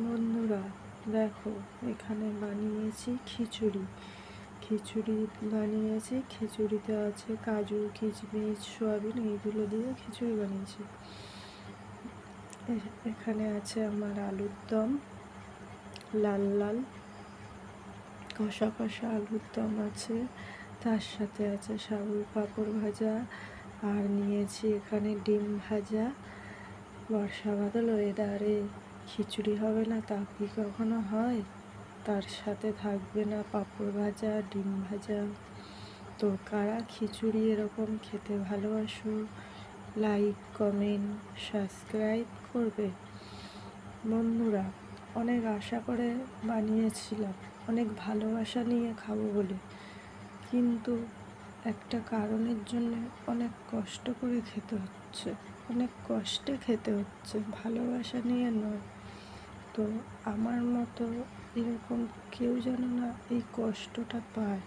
বন্ধুরা দেখো, এখানে বানিয়েছি খিচুড়ি। খিচুড়ি বানিয়েছি, খিচুড়িতে আছে কাজু, কিশমিশ, সয়াবিন, এইগুলো দিয়ে খিচুড়ি বানিয়েছি। এখানে আছে আমার আলুর দম, লাল লাল কষা কষা আলুর দম আছে, তার সাথে আছে সাবু পাঁপড় ভাজা, আর নিয়েছি এখানে ডিম ভাজা। বর্ষা বাদল ওয়েদারে খিচুড়ি হবে না তা কি কখনো হয়? তার সাথে থাকবে না পাঁপড় ভাজা, ডিম ভাজা। তো কারা খিচুড়ি এরকম খেতে ভালোবাসো, লাইক, কমেন্ট, সাবস্ক্রাইব করবে। বন্ধুরা, অনেক আশা করে বানিয়েছিলাম, অনেক ভালোবাসা নিয়ে খাবো বলে, কিন্তু একটা কারণের জন্য অনেক কষ্ট করে খেতে হচ্ছে, অনেক কষ্টে খেতে হচ্ছে, ভালোবাসা নিয়ে নয়। তো আমার মতো এরকম কেউ যেন না এই কষ্টটা পায়।